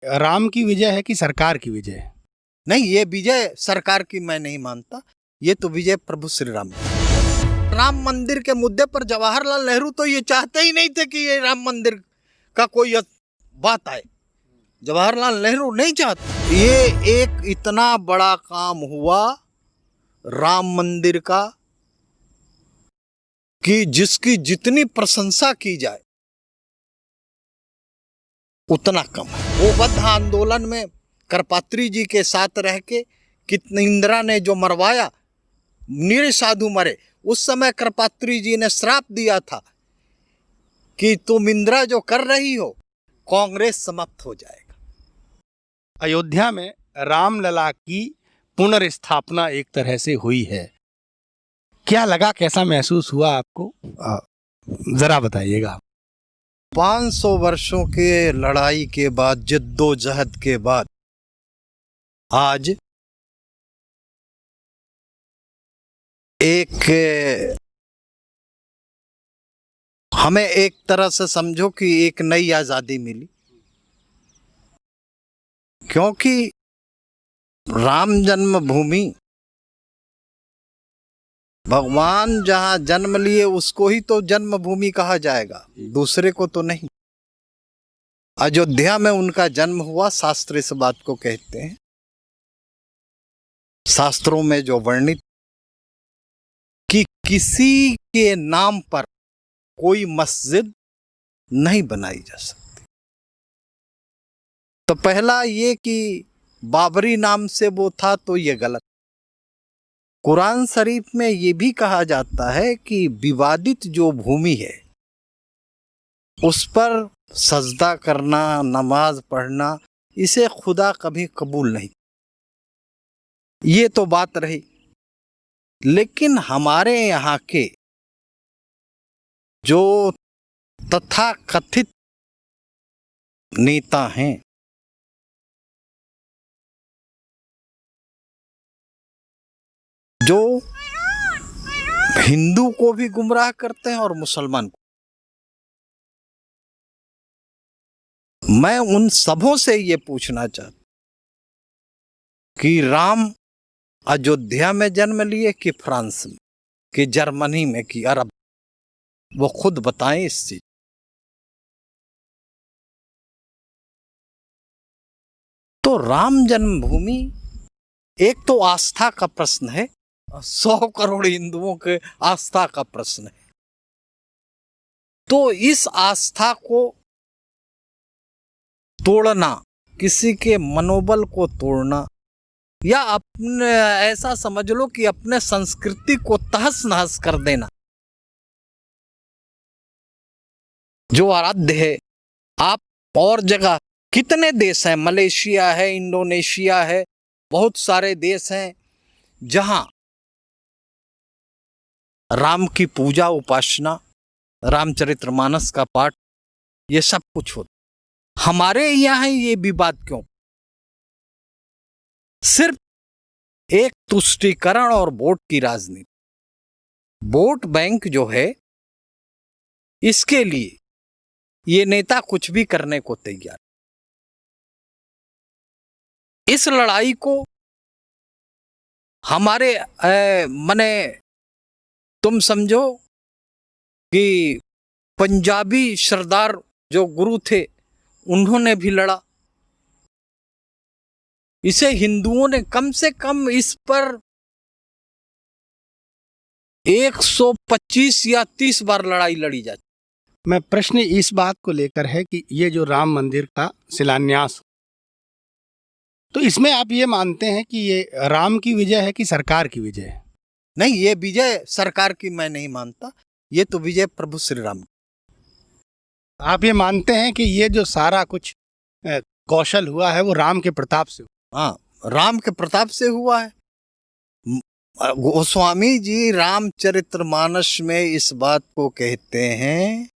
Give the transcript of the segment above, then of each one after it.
राम की विजय है कि सरकार की विजय है? नहीं, ये विजय सरकार की मैं नहीं मानता, ये तो विजय प्रभु श्री राम की। राम मंदिर के मुद्दे पर जवाहरलाल नेहरू तो ये चाहते ही नहीं थे कि ये राम मंदिर का कोई बात आए। जवाहरलाल नेहरू नहीं चाहते। ये एक इतना बड़ा काम हुआ राम मंदिर का कि जिसकी जितनी प्रशंसा की जाए उतना कम है। वो बद्ध आंदोलन में करपात्री जी के साथ रह के कितने इंदिरा ने जो मरवाया, निर साधु मरे। उस समय करपात्री जी ने श्राप दिया था कि तुम इंदिरा जो कर रही हो, कांग्रेस समाप्त हो जाएगा। अयोध्या में रामलला की पुनर्स्थापना एक तरह से हुई है। क्या लगा, कैसा महसूस हुआ आपको? जरा बताइएगा। 500 वर्षों के लड़ाई के बाद, जद्दोजहद के बाद आज हमें एक तरह से समझो कि एक नई आजादी मिली, क्योंकि राम जन्मभूमि, भगवान जहां जन्म लिए उसको ही तो जन्मभूमि कहा जाएगा, दूसरे को तो नहीं। अयोध्या में उनका जन्म हुआ, शास्त्र इस बात को कहते हैं, शास्त्रों में जो वर्णित कि किसी के नाम पर कोई मस्जिद नहीं बनाई जा सकती। तो पहला ये कि बाबरी नाम से वो था, तो ये गलत। कुरान शरीफ में ये भी कहा जाता है कि विवादित जो भूमि है उस पर सजदा करना, नमाज पढ़ना, इसे खुदा कभी कबूल नहीं। ये तो बात रही। लेकिन हमारे यहाँ के जो तथाकथित नेता हैं, जो हिंदू को भी गुमराह करते हैं और मुसलमान को, मैं उन सबों से ये पूछना चाहता कि राम अयोध्या में जन्म लिए कि फ्रांस में, कि जर्मनी में, कि अरब, वो खुद बताएं इस चीज। तो राम जन्मभूमि एक तो आस्था का प्रश्न है, 100 करोड़ हिंदुओं के आस्था का प्रश्न है। तो इस आस्था को तोड़ना, किसी के मनोबल को तोड़ना, या अपने ऐसा समझ लो कि अपने संस्कृति को तहस नहस कर देना, जो आराध्य है। आप और जगह कितने देश हैं, मलेशिया है, इंडोनेशिया है, बहुत सारे देश हैं जहां राम की पूजा, उपासना, रामचरितमानस का पाठ, ये सब कुछ होता। हमारे यहाँ ये विवाद क्यों? सिर्फ एक तुष्टीकरण और वोट की राजनीति। वोट बैंक जो है, इसके लिए ये नेता कुछ भी करने को तैयार। इस लड़ाई को हमारे मने तुम समझो कि पंजाबी सरदार जो गुरु थे, उन्होंने भी लड़ा। इसे हिंदुओं ने कम से कम इस पर 125 या 30 बार लड़ाई लड़ी जाती। मैं प्रश्न इस बात को लेकर है कि ये जो राम मंदिर का शिलान्यास, तो इसमें आप ये मानते हैं कि ये राम की विजय है कि सरकार की विजय है? नहीं, ये विजय सरकार की मैं नहीं मानता, ये तो विजय प्रभु श्री राम। आप ये मानते हैं कि ये जो सारा कुछ कौशल हुआ है वो राम के प्रताप से? हाँ, राम के प्रताप से हुआ है। गोस्वामी जी रामचरितमानस में इस बात को कहते हैं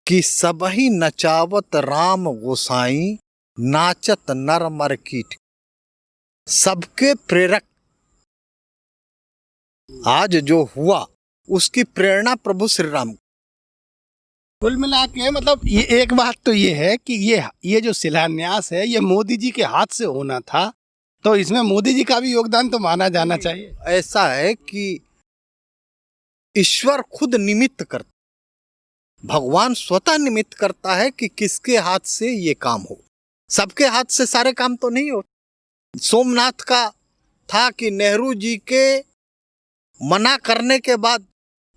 कि सबही नचावत राम गोसाई, नाचत नर मर कीट। सबके प्रेरक आज जो हुआ, उसकी प्रेरणा प्रभु श्री राम। कुल मिला के मतलब ये एक बात तो ये है कि ये जो शिलान्यास है ये मोदी जी के हाथ से होना था, तो इसमें मोदी जी का भी योगदान तो माना जाना चाहिए। ऐसा है कि ईश्वर खुद निमित्त करता, भगवान स्वतः निमित्त करता है कि किसके हाथ से ये काम हो। सबके हाथ से सारे काम तो नहीं होते। सोमनाथ का था कि नेहरू जी के मना करने के बाद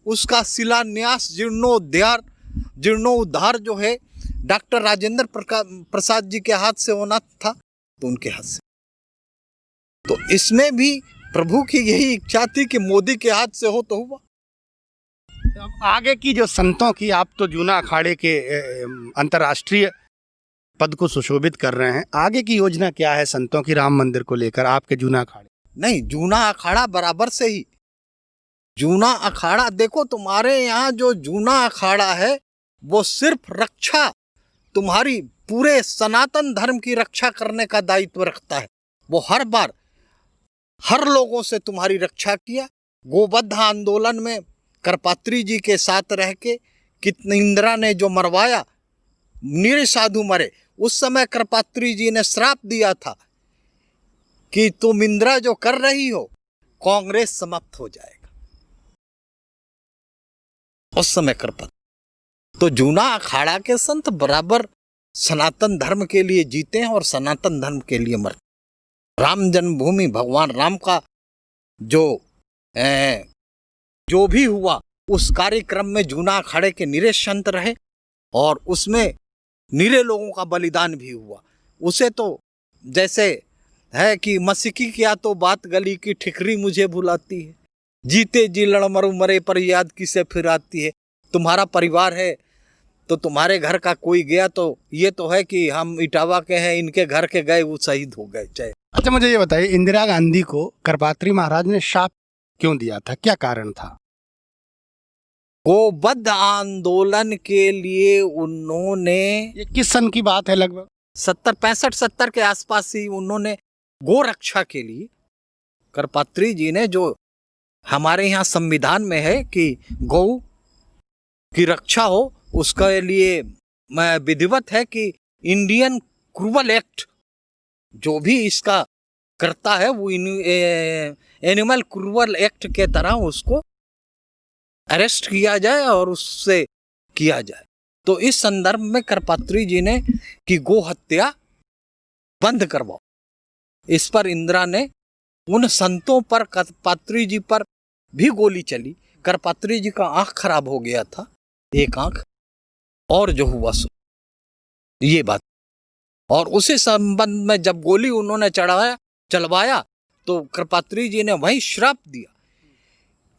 उसका शिलान्यास जीर्णोद्धार जो है डॉक्टर राजेंद्र प्रसाद जी के हाथ से होना था, तो उनके हाथ से। तो इसमें भी प्रभु की यही इच्छा थी कि मोदी के हाथ से हो तो हुआ। अब आगे की जो संतों की, आप तो जूना अखाड़े के अंतर्राष्ट्रीय पद को सुशोभित कर रहे हैं, आगे की योजना क्या है संतों की राम मंदिर को लेकर आपके जूना अखाड़े? नहीं, जूना अखाड़ा बराबर से ही, जूना अखाड़ा देखो, तुम्हारे यहाँ जो जूना अखाड़ा है वो सिर्फ रक्षा, तुम्हारी पूरे सनातन धर्म की रक्षा करने का दायित्व रखता है। वो हर बार हर लोगों से तुम्हारी रक्षा किया। गोवध आंदोलन में करपात्री जी के साथ रह के कितने इंदिरा ने जो मरवाया, निरे साधु मरे। उस समय करपात्री जी ने श्राप दिया था कि तुम इंदिरा जो कर रही हो, कांग्रेस समाप्त हो जाएगा। उस समय करपात्री, तो जूना अखाड़ा के संत बराबर सनातन धर्म के लिए जीते हैं और सनातन धर्म के लिए मरते। राम जन्मभूमि, भगवान राम का जो भी हुआ उस कार्यक्रम में जूना अखाड़े के निरे संत रहे और उसमें निरे लोगों का बलिदान भी हुआ। उसे तो जैसे है कि मसीकी किया तो बात गली की ठिकरी मुझे भुलाती है, जीते जी लड़ मरू मरे पर याद किसे फिर आती है। तुम्हारा परिवार है तो तुम्हारे घर का कोई गया तो ये तो है कि हम इटावा के हैं, इनके घर के गए वो शहीद हो गए चाहे। अच्छा, मुझे ये बताइए, इंदिरा गांधी को करपात्री महाराज ने शाप क्यों दिया था, क्या कारण था? गोवध आंदोलन के लिए उन्होंने, ये किस सन की बात है? लगभग 65-70 के आसपास ही उन्होंने गो रक्षा के लिए, करपात्री जी ने, जो हमारे यहाँ संविधान में है कि गौ की रक्षा हो, उसके लिए विधिवत है कि इंडियन क्रूअल एक्ट जो भी इसका करता है वो एनिमल क्रूअल एक्ट के तरह उसको अरेस्ट किया जाए और उससे किया जाए। तो इस संदर्भ में करपात्री जी ने कि गो हत्या बंद करवाओ, इस पर इंदिरा ने उन संतों पर, करपात्री जी पर भी गोली चली। करपात्री जी का आंख खराब हो गया था, एक आंख, और जो हुआ सो ये बात। और उसी संबंध में जब गोली उन्होंने चलवाया तो करपात्री जी ने वही श्राप दिया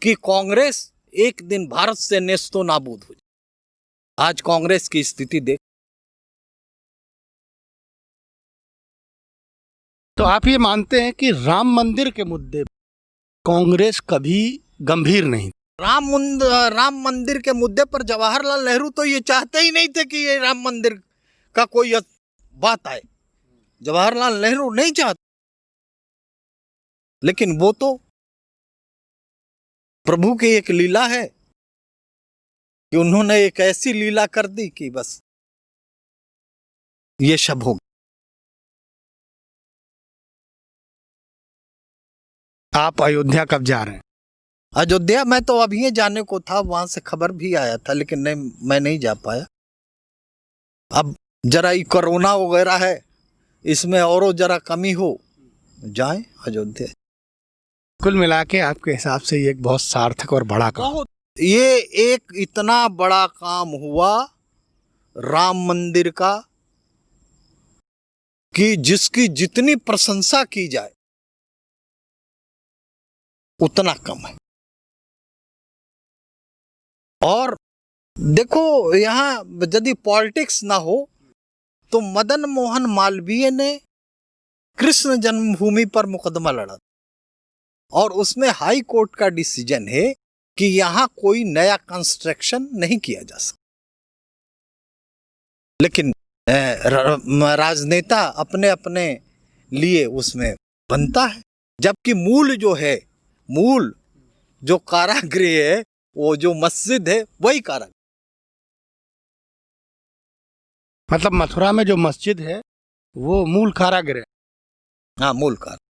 कि कांग्रेस एक दिन भारत से नेस्तो नाबूद हो जाए। आज कांग्रेस की स्थिति देख। तो आप ये मानते हैं कि राम मंदिर के मुद्दे कांग्रेस कभी गंभीर नहीं? राम मंदिर के मुद्दे पर जवाहरलाल नेहरू तो ये चाहते ही नहीं थे कि ये राम मंदिर का कोई बात आए। जवाहरलाल नेहरू नहीं चाहते, लेकिन वो तो प्रभु की एक लीला है कि उन्होंने एक ऐसी लीला कर दी कि बस ये सब हो गया। आप अयोध्या कब जा रहे हैं? अयोध्या मैं तो अभी जाने को था, वहां से खबर भी आया था, लेकिन नहीं, मैं नहीं जा पाया। अब जरा ये कोरोना वगैरह है, इसमें और जरा कमी हो, जाएं अयोध्या। कुल मिला के आपके हिसाब से ये एक बहुत सार्थक और बड़ा काम, ये एक इतना बड़ा काम हुआ राम मंदिर का कि जिसकी जितनी प्रशंसा की जाए उतना कम है। और देखो, यहाँ यदि पॉलिटिक्स ना हो तो मदन मोहन मालवीय ने कृष्ण जन्मभूमि पर मुकदमा लड़ा और उसमें हाई कोर्ट का डिसीजन है कि यहाँ कोई नया कंस्ट्रक्शन नहीं किया जा सकता। लेकिन राजनेता अपने अपने लिए उसमें बनता है, जबकि मूल जो कारागृह है, वो जो मस्जिद है, वही कारागृह। मतलब मथुरा में जो मस्जिद है वो मूल कारागृह है। हाँ, मूल कारण।